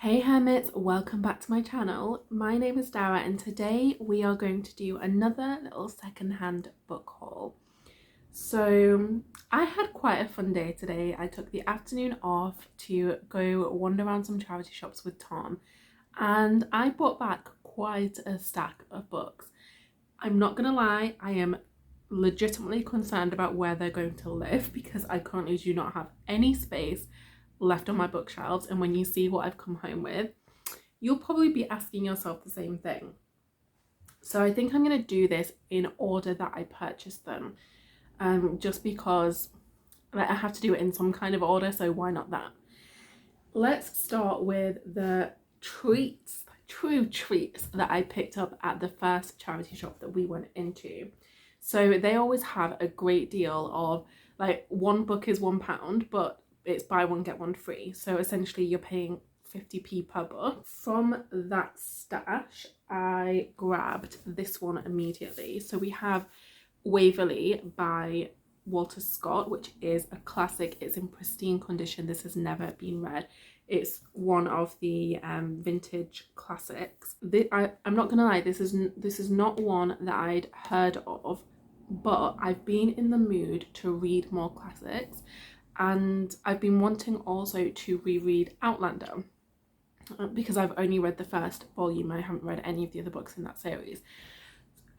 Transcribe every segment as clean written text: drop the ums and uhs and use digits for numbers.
Hey Hermits, welcome back to my channel. My name is Dara and today we are going to do another little secondhand book haul. So I had quite a fun day today. I took the afternoon off to go wander around some charity shops with Tom and I brought back quite a stack of books. I'm not gonna lie, I am legitimately concerned about where they're going to live because I currently do not have any space left on my bookshelves, and when you see what I've come home with, you'll probably be asking yourself the same thing. So I think I'm going to do this in order that I purchased them, just because I have to do it in some kind of order, so why not that? Let's start with the treats, true treats that I picked up at the first charity shop that we went into. So they always have a great deal of, like, one book is £1, but it's buy one get one free, so essentially you're paying 50p per book. From that stash I grabbed this one immediately. So we have Waverly by Walter Scott, which is a classic. It's in pristine condition. This has never been read. It's one of the vintage classics. I'm not gonna lie, this is not one that I'd heard of, but I've been in the mood to read more classics. And I've been wanting also to reread Outlander because I've only read the first volume. I haven't read any of the other books in that series.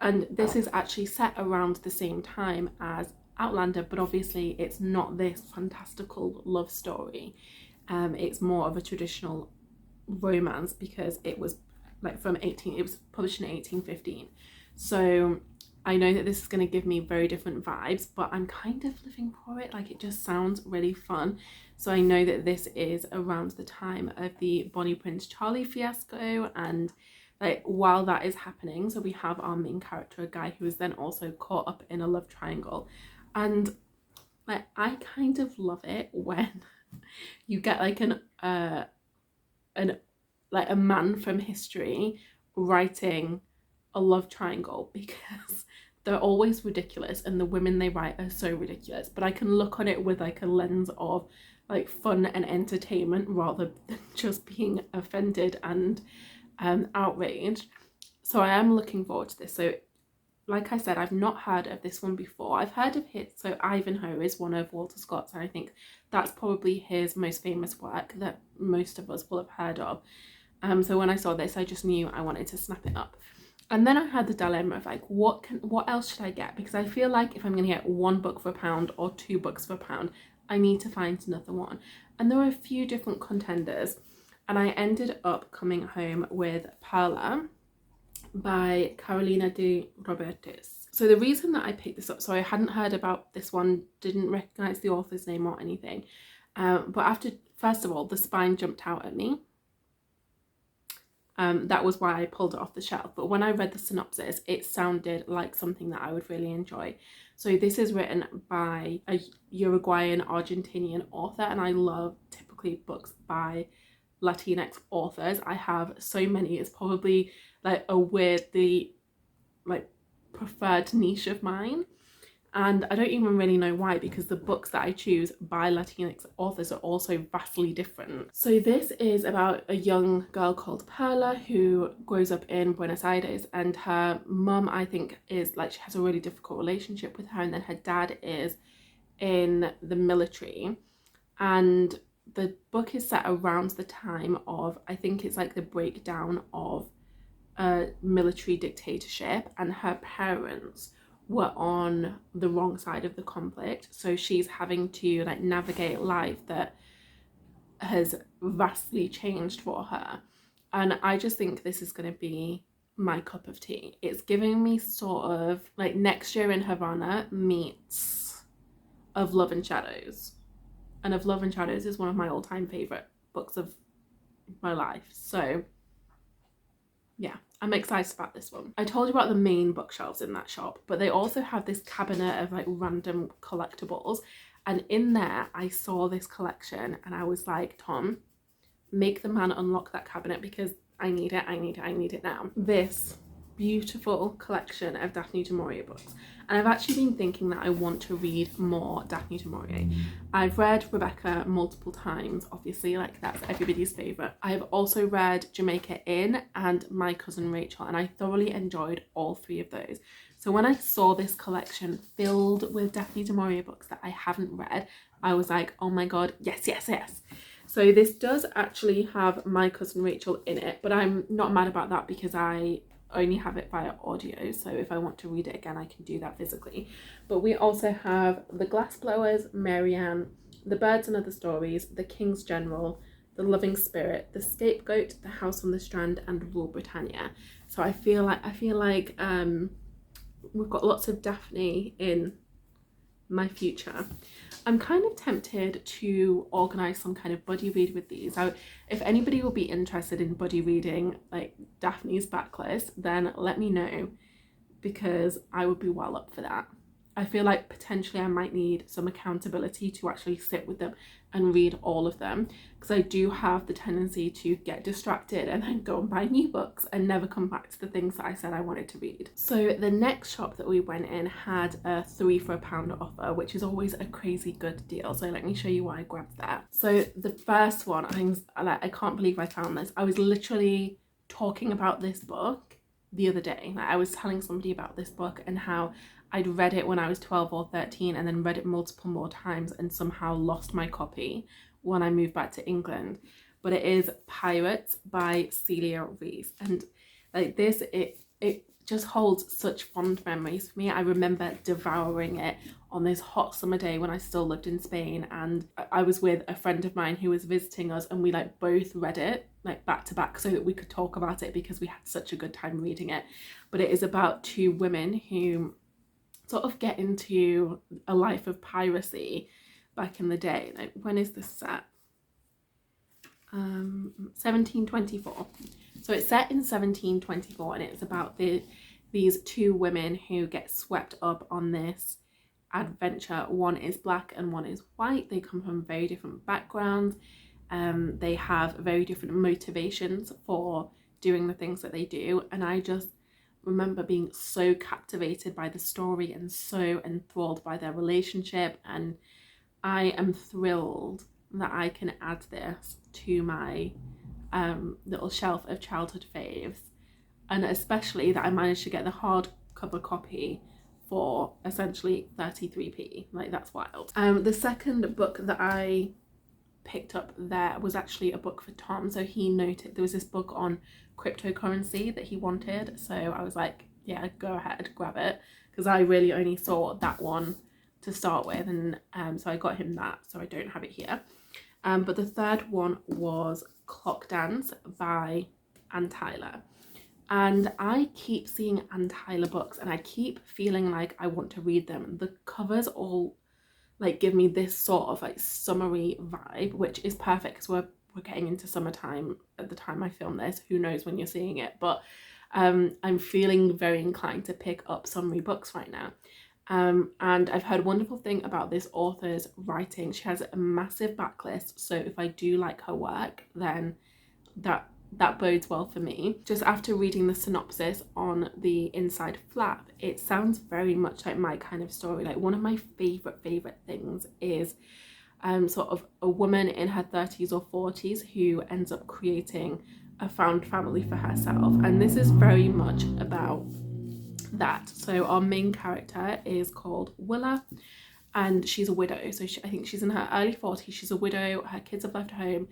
And this is actually set around the same time as Outlander, but obviously it's not this fantastical love story. It's more of a traditional romance because it was it was published in 1815. So I know that this is going to give me very different vibes, but I'm kind of living for it. Like, it just sounds really fun. So I know that this is around the time of the Bonnie Prince Charlie fiasco, and like while that is happening, so we have our main character, a guy who is then also caught up in a love triangle. And like, I kind of love it when you get like a man from history writing a love triangle, because they're always ridiculous and the women they write are so ridiculous, but I can look on it with like a lens of like fun and entertainment rather than just being offended and outraged. So I am looking forward to this. So like I said, I've not heard of this one before. I've heard of his, so Ivanhoe is one of Walter Scott's, and I think that's probably his most famous work that most of us will have heard of. So when I saw this, I just knew I wanted to snap it up. And then I had the dilemma of like, what else should I get? Because I feel like if I'm going to get one book for £1 or two books for £1, I need to find another one. And there were a few different contenders, and I ended up coming home with Parlour by Carolina de Robertis. So the reason that I picked this up, so I hadn't heard about this one, didn't recognise the author's name or anything, but first of all, the spine jumped out at me. That was why I pulled it off the shelf. But when I read the synopsis, it sounded like something that I would really enjoy. So this is written by a Uruguayan Argentinian author, and I love typically books by Latinx authors. I have so many. It's probably like a weirdly like preferred niche of mine. And I don't even really know why, because the books that I choose by Latinx authors are also vastly different. So this is about a young girl called Perla who grows up in Buenos Aires, and her mum, I think, is like, she has a really difficult relationship with her, and then her dad is in the military. And the book is set around the time of, I think it's like the breakdown of a military dictatorship, and her parents were on the wrong side of the conflict, so she's having to like navigate life that has vastly changed for her. And I just think this is going to be my cup of tea. It's giving me sort of like Next Year in Havana meets Of Love and Shadows, and Of Love and Shadows is one of my all-time favorite books of my life. So yeah, I'm excited about this one. I told you about the main bookshelves in that shop, but they also have this cabinet of like random collectibles, and in there I saw this collection and I was like, Tom, make the man unlock that cabinet because I need it now. This beautiful collection of Daphne du Maurier books, and I've actually been thinking that I want to read more Daphne du Maurier. I've read Rebecca multiple times, obviously, like that's everybody's favourite. I've also read Jamaica Inn and My Cousin Rachel, and I thoroughly enjoyed all three of those. So when I saw this collection filled with Daphne du Maurier books that I haven't read, I was like, oh my god, yes, yes, yes. So this does actually have My Cousin Rachel in it, but I'm not mad about that because I only have it via audio, so if I want to read it again I can do that physically. But we also have The Glassblowers, Marianne, The Birds and Other Stories, The King's General, The Loving Spirit, The Scapegoat, The House on the Strand, and Rule Britannia. So I feel like we've got lots of Daphne in my future. I'm kind of tempted to organise some kind of buddy read with these. If anybody will be interested in buddy reading like Daphne's backlist, then let me know, because I would be well up for that. I feel like potentially I might need some accountability to actually sit with them and read all of them, because I do have the tendency to get distracted and then go and buy new books and never come back to the things that I said I wanted to read. So the next shop that we went in had a 3 for £1 offer, which is always a crazy good deal. So let me show you why I grabbed that. So the first one, I can't believe I found this. I was literally talking about this book the other day. Like, I was telling somebody about this book and how I'd read it when I was 12 or 13 and then read it multiple more times and somehow lost my copy when I moved back to England. But it is Pirates by Celia Rees, and like this, it just holds such fond memories for me. I remember devouring it on this hot summer day when I still lived in Spain, and I was with a friend of mine who was visiting us, and we like both read it like back to back so that we could talk about it because we had such a good time reading it. But it is about two women who sort of get into a life of piracy back in the day. Like, when is this set? 1724. So it's set in 1724, and it's about these two women who get swept up on this adventure. One is black and one is white. They come from very different backgrounds. They have very different motivations for doing the things that they do, and I just remember being so captivated by the story and so enthralled by their relationship, and I am thrilled that I can add this to my little shelf of childhood faves, and especially that I managed to get the hardcover copy for essentially 33p. Like, that's wild. The second book that I picked up there was actually a book for Tom. So he noted there was this book on cryptocurrency that he wanted, so I was like, yeah, go ahead, grab it, because I really only saw that one to start with, and so I got him that, so I don't have it here. But the third one was Clock Dance by Anne Tyler, and I keep seeing Anne Tyler books and I keep feeling like I want to read them. The covers all like give me this sort of like summery vibe, which is perfect because we're getting into summertime at the time I film this. Who knows when you're seeing it, but I'm feeling very inclined to pick up summery books right now. And I've heard a wonderful thing about this author's writing. She has a massive backlist, so if I do like her work, then that bodes well for me. Just after reading the synopsis on the inside flap, it sounds very much like my kind of story. Like, one of my favorite things is sort of a woman in her 30s or 40s who ends up creating a found family for herself, and this is very much about that. So our main character is called Willa, and she's a widow. So I think she's in her early 40s. She's a widow. Her kids have left home,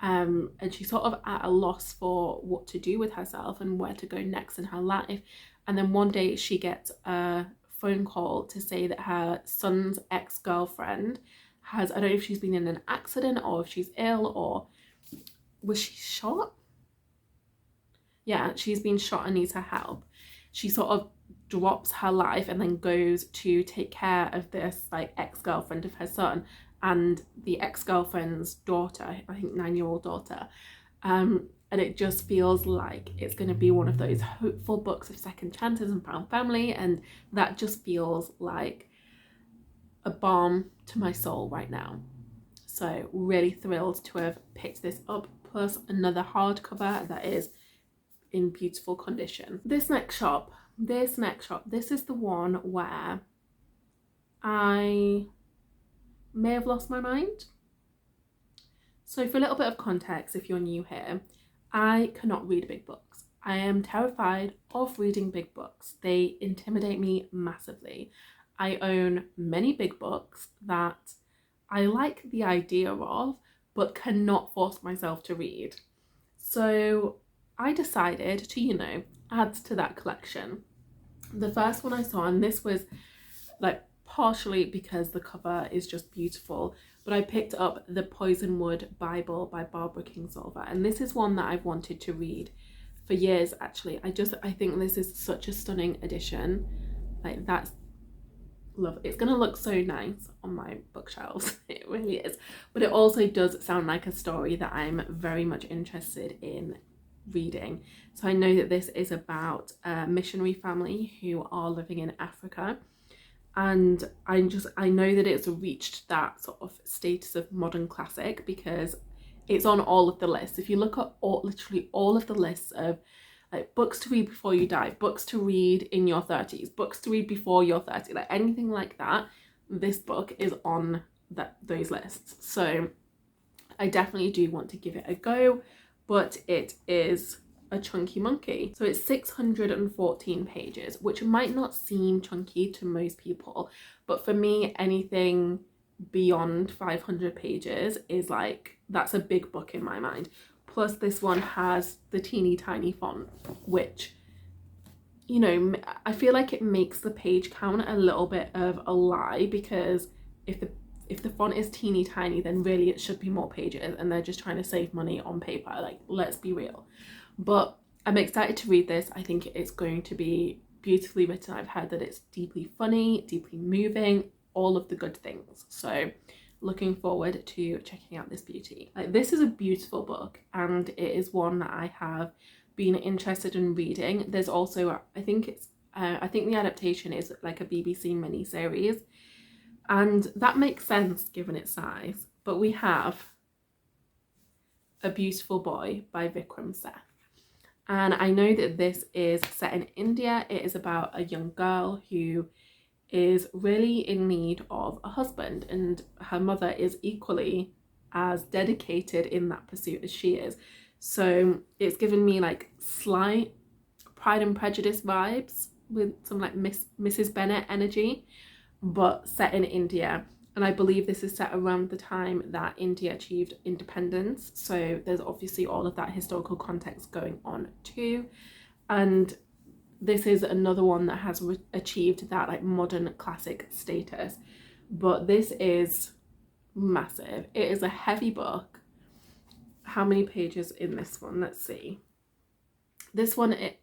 and she's sort of at a loss for what to do with herself and where to go next in her life. And then one day she gets a phone call to say that her son's ex-girlfriend has, I don't know if she's been in an accident or if she's ill, or was she shot? Yeah, she's been shot and needs her help. She sort of drops her life and then goes to take care of this like ex-girlfriend of her son and the ex-girlfriend's daughter, I think 9-year-old daughter. And it just feels like it's going to be one of those hopeful books of second chances and found family, and that just feels like a balm to my soul right now. So really thrilled to have picked this up, plus another hardcover that is in beautiful condition. This next shop, this is the one where I may have lost my mind. So for a little bit of context, if you're new here, I cannot read big books. I am terrified of reading big books. They intimidate me massively. I own many big books that I like the idea of, but cannot force myself to read. So I decided to, add to that collection. The first one I saw, and this was like partially because the cover is just beautiful, but I picked up the Poisonwood Bible by Barbara Kingsolver, and this is one that I've wanted to read for years actually. I think this is such a stunning edition. Like, that's love. It's gonna look so nice on my bookshelves. It really is. But it also does sound like a story that I'm very much interested in reading. So I know that this is about a missionary family who are living in Africa, and I know that it's reached that sort of status of modern classic because it's on all of the lists. If you look at literally all of the lists of like books to read before you die, books to read in your 30s, books to read before you're 30, like anything like that, this book is on those lists. So I definitely do want to give it a go, but it is a chunky monkey. So it's 614 pages, which might not seem chunky to most people, but for me, anything beyond 500 pages is like, that's a big book in my mind. Plus this one has the teeny tiny font, which, I feel like it makes the page count a little bit of a lie, because if the font is teeny tiny, then really it should be more pages, and they're just trying to save money on paper. Like, let's be real. But I'm excited to read this. I think it's going to be beautifully written. I've heard that it's deeply funny, deeply moving, all of the good things. So looking forward to checking out this beauty. Like, this is a beautiful book, and it is one that I have been interested in reading. There's also, I think the adaptation is like a BBC miniseries, and that makes sense given its size. But we have A Beautiful Boy by Vikram Seth. And I know that this is set in India. It is about a young girl who is really in need of a husband, and her mother is equally as dedicated in that pursuit as she is. So it's given me like slight Pride and Prejudice vibes with some like Mrs. Bennet energy, but set in India. And I believe this is set around the time that India achieved independence. So there's obviously all of that historical context going on too. And this is another one that has achieved that like modern classic status. But this is massive. It is a heavy book. How many pages in this one? Let's see. This one is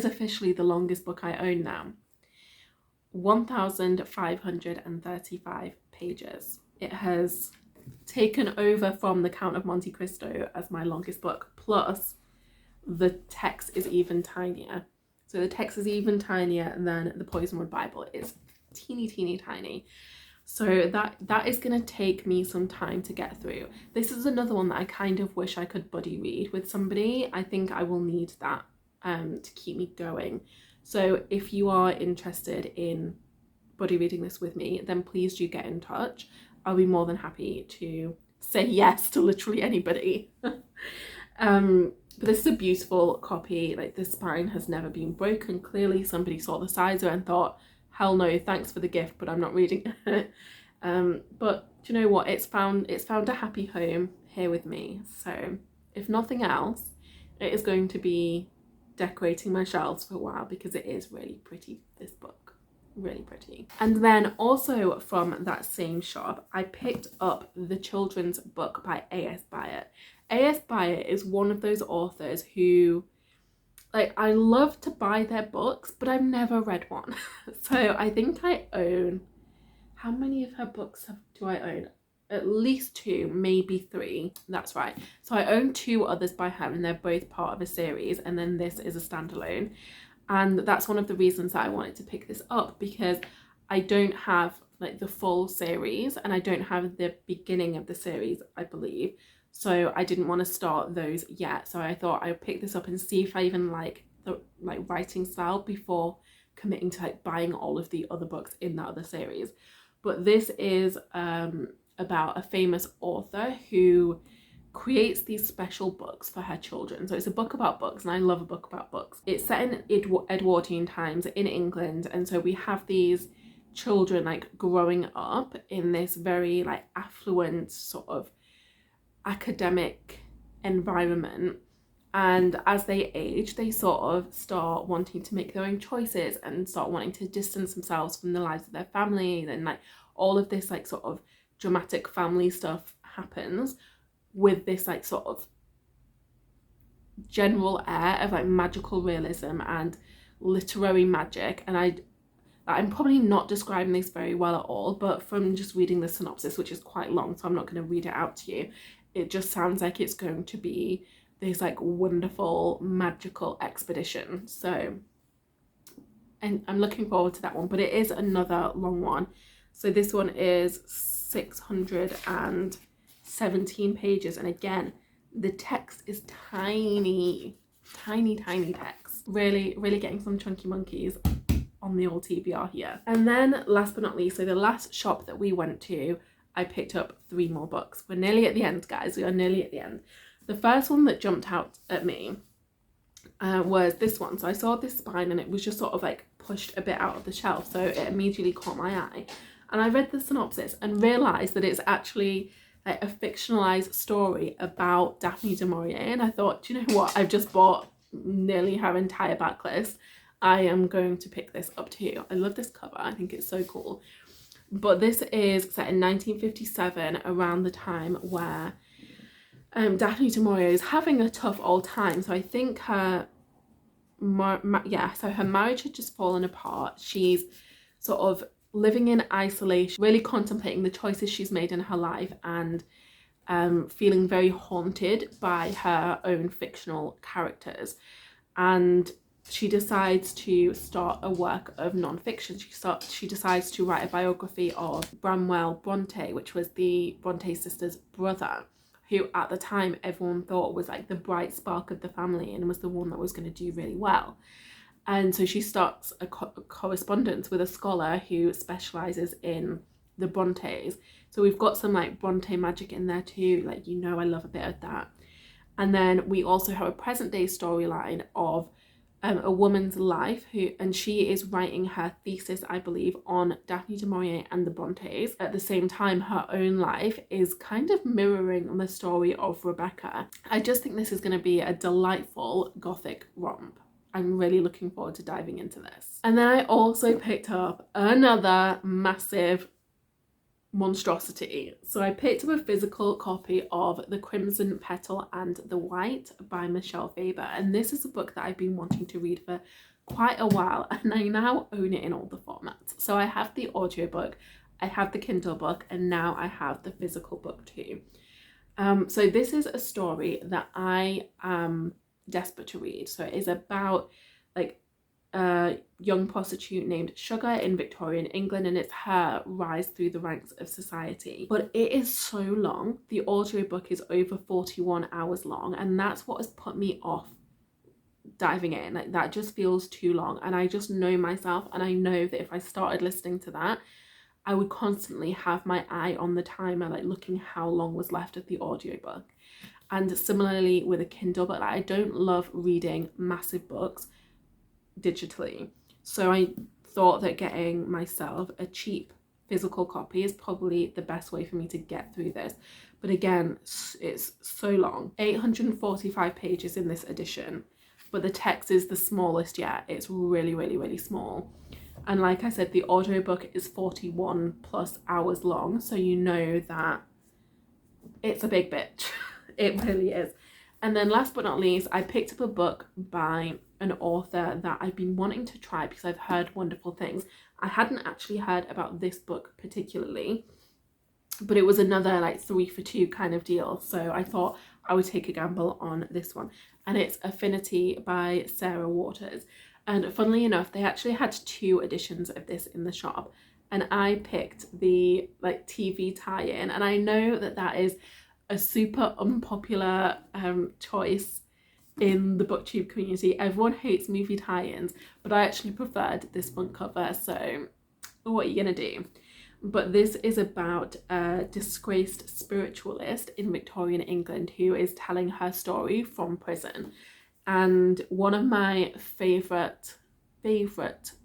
officially the longest book I own now. 1,535 pages. It has taken over from The Count of Monte Cristo as my longest book, plus the text is even tinier. So the text is even tinier than the Poisonwood Bible. It's teeny tiny. So that is going to take me some time to get through. This is another one that I kind of wish I could buddy read with somebody. I think I will need that to keep me going. So if you are interested in buddy reading this with me, then please do get in touch. I'll be more than happy to say yes to literally anybody. But this is a beautiful copy. Like, the spine has never been broken. Clearly somebody saw the size of it and thought, hell no, thanks for the gift, but I'm not reading it. But do you know what? It's found a happy home here with me. So if nothing else, it is going to be decorating my shelves for a while, because it is really pretty, this book, really pretty. And then also from that same shop, I picked up the children's book by A.S. Byatt. A.S. Byatt is one of those authors who, like, I love to buy their books, but I've never read one. So I think I own, how many of her books do I own? At least 2, maybe 3. That's right. So I own 2 others by her, and they're both part of a series, and then this is a standalone. And that's one of the reasons that I wanted to pick this up, because I don't have like the full series, and I don't have the beginning of the series, I believe. so I didn't want to start those yet. So I thought I would pick this up and see if I even like the writing style before committing to like buying all of the other books in that other series. But this is about a famous author who creates these special books for her children. So it's a book about books, and I love a book about books. It's set in Edwardian times in England, and so we have these children like growing up in this very like affluent sort of academic environment, and as they age they sort of start wanting to make their own choices and start wanting to distance themselves from the lives of their family, and like all of this like sort of dramatic family stuff happens with this like sort of general air of like magical realism and literary magic. And I'm probably not describing this very well at all, but from just reading the synopsis, which is quite long, so I'm not going to read it out to you, it just sounds like it's going to be this like wonderful magical expedition. So, and I'm looking forward to that one, but it is another long one. So this one is 617 pages, and again the text is tiny text. Really getting some chunky monkeys on the old TBR here. And then last but not least, so the last shop that we went to, I picked up 3 more books. We're nearly at the end, guys. We are nearly at the end. The first one that jumped out at me was this one. So I saw this spine and it was just sort of like pushed a bit out of the shelf, so it immediately caught my eye. And I read the synopsis and realised that it's actually like a fictionalised story about Daphne du Maurier. And I thought, do you know what? I've just bought nearly her entire backlist. I am going to pick this up too. I love this cover. I think it's so cool. But this is set in 1957, around the time where Daphne du Maurier is having a tough old time. So I think her her marriage had just fallen apart. She's sort of living in isolation, really contemplating the choices she's made in her life, and feeling very haunted by her own fictional characters. And she decides to start a work of non-fiction. She decides to write a biography of Branwell Bronte, which was the Bronte sisters' brother, who at the time everyone thought was like the bright spark of the family and was the one that was going to do really well. And so she starts a correspondence with a scholar who specialises in the Brontes. So we've got some like Bronte magic in there too, like, you know, I love a bit of that. And then we also have a present day storyline of a woman's life and she is writing her thesis, I believe, on Daphne du Maurier and the Brontes. At the same time, her own life is kind of mirroring the story of Rebecca. I just think this is going to be a delightful gothic romp. I'm really looking forward to diving into this. And then I also picked up another massive monstrosity. So I picked up a physical copy of The Crimson Petal and the White by Michelle Faber, and this is a book that I've been wanting to read for quite a while, and I now own it in all the formats. So I have the audiobook, I have the Kindle book, and now I have the physical book too. So this is a story that I am desperate to read. So it is about like a young prostitute named Sugar in Victorian England, and it's her rise through the ranks of society. But it is so long. The audiobook is over 41 hours long, and that's what has put me off diving in. Like, that just feels too long, and I just know myself, and I know that if I started listening to that, I would constantly have my eye on the timer, like looking how long was left of the audiobook. And similarly with a Kindle, but like, I don't love reading massive books digitally, so I thought that getting myself a cheap physical copy is probably the best way for me to get through this. But again, it's so long, 845 pages in this edition, but the text is the smallest yet. It's really small, and like I said, the audiobook is 41 plus hours long, so you know that it's a big bitch. It really is. And then last but not least, I picked up a book by an author that I've been wanting to try because I've heard wonderful things. I hadn't actually heard about this book particularly, but it was another like 3 for 2 kind of deal. So I thought I would take a gamble on this one. And it's Affinity by Sarah Waters. And funnily enough, they actually had 2 editions of this in the shop. And I picked the like TV tie-in. And I know that that is a super unpopular choice in the booktube community. Everyone hates movie tie-ins, but I actually preferred this front cover, so what are you gonna do? But this is about a disgraced spiritualist in Victorian England who is telling her story from prison. And one of my favourite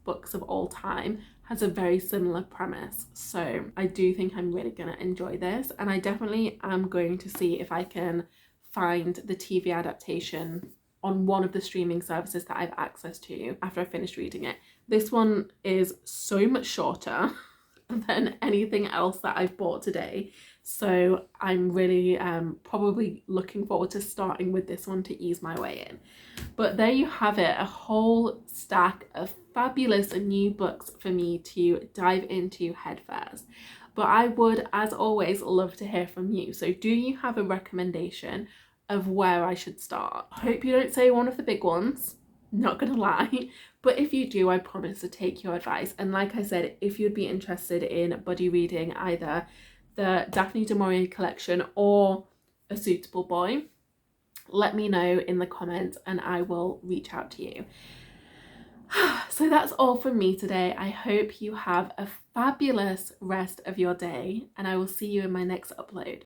books of all time has a very similar premise. So I do think I'm really gonna enjoy this, and I definitely am going to see if I can find the TV adaptation on one of the streaming services that I have access to after I finish reading it. This one is so much shorter than anything else that I've bought today, so I'm really probably looking forward to starting with this one to ease my way in. But there you have it, a whole stack of fabulous new books for me to dive into headfirst. But I would, as always, love to hear from you. So do you have a recommendation of where I should start? I hope you don't say one of the big ones, not gonna lie, but if you do, I promise to take your advice. And like I said, if you'd be interested in buddy reading either the Daphne du Maurier collection or A Suitable Boy, let me know in the comments and I will reach out to you. So that's all from me today. I hope you have a fabulous rest of your day, and I will see you in my next upload.